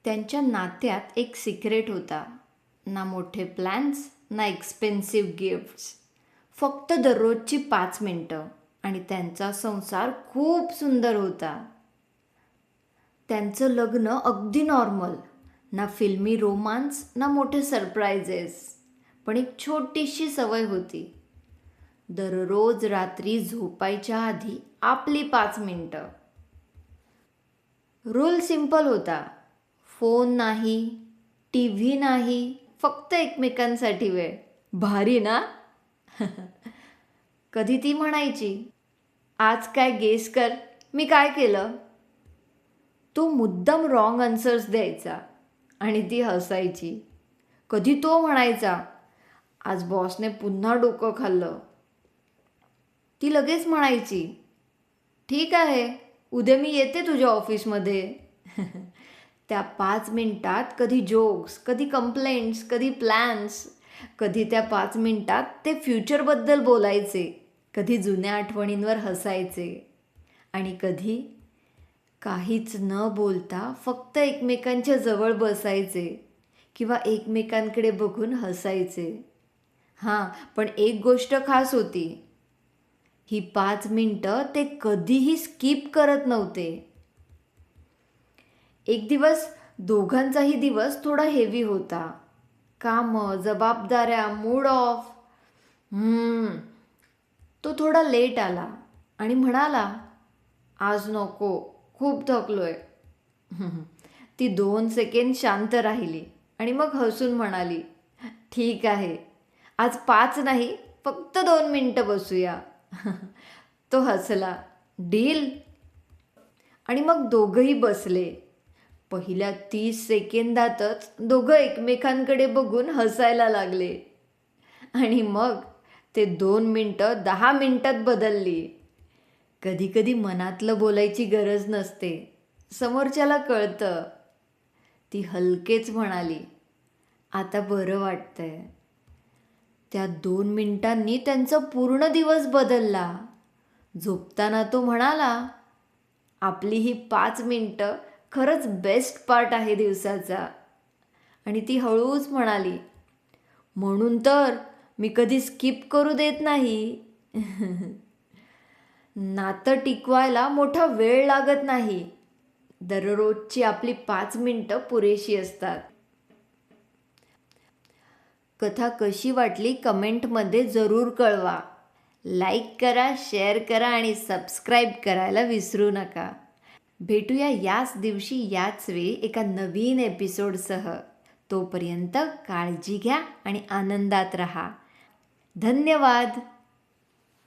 त्यांच्या नात्यात एक सिक्रेट होता. ना मोठे प्लॅन्स, ना एक्सपेन्सिव्ह गिफ्ट्स. फक्त दररोजची 5 मिनटं आणि त्यांचा संसार खूप सुंदर होता. त्यांचं लग्न अगदी नॉर्मल. ना फिल्मी रोमांस, ना मोठे सरप्राइजेस. पण एक छोटीशी सवय होती. दररोज रात्री झोपायच्या आधी आपली 5 मिनटं. रूल सिंपल होता. फोन नाही, टी व्ही नाही, फक्त एकमेकांसाठी वेळ. भारी ना? कधी ती म्हणायची, आज काय गेस कर मी काय केलं. तो मुद्दाम रॉंग आन्सर्स द्यायचा आणि ती हसायची. कधी तो म्हणायचा, आज बॉसने पुन्हा डोकं खाल्लं. ती लगेच म्हणायची, ठीक आहे, उद्या मी येते तुझ्या ऑफिसमध्ये. त्या 5 मिनिटात कधी जोक्स, कधी कंप्लेंट्स, कधी प्लॅन्स. कधी त्या 5 मिनिटात ते फ्युचरबद्दल बोलायचे, कधी जुन्या आठवणींवर हसायचे आणि कधी काहीच न बोलता फक्त एकमेकांच्या जवळ बसायचे किंवा एकमेकांकडे बघून हसायचे. हां, पण एक गोष्ट खास होती. ही 5 मिनिटं ते कधीही स्किप करत नव्हते. एक दिवस दोघांचाही दिवस थोडा हेवी होता. कामं, जबाबदाऱ्या, मूड ऑफ. तो थोडा लेट आला आणि म्हणाला, आज नको, खूप थकलोय. ती 2 सेकंद शांत राहिली आणि मग हसून म्हणाली, ठीक आहे, आज 5 नाही, फक्त 2 मिनिटं बसूया. तो हसला, डील. आणि मग दोघंही बसले. पहिल्या 30 सेकंदातच दोघं एकमेकांकडे बघून हसायला लागले आणि मग ते 2 मिनिटं 10 मिनिटात बदलली. कधीकधी मनातलं बोलायची गरज नसते, समोरच्याला कळतं. ती हलकेच म्हणाली, आता बरं वाटतंय. त्या 2 मिनिटांनी त्यांचा पूर्ण दिवस बदलला. झोपताना तो म्हणाला, आपली ही 5 मिनिटं खरंच बेस्ट पार्ट आहे दिवसाचा. आणि ती हळूच म्हणाली, म्हणून तर मी कधी स्किप करू देत नाही. नातं टिकवायला मोठा वेळ लागत नाही. दररोजची आपली 5 मिनिटं पुरेशी असतात. कथा कशी वाटली कमेंटमध्ये जरूर कळवा. लाईक करा, शेअर करा आणि सबस्क्राईब करायला विसरू नका. भेटूया याच दिवशी याच वेळी एका नवीन एपिसोडसह. तोपर्यंत काळजी घ्या आणि आनंदात रहा. धन्यवाद.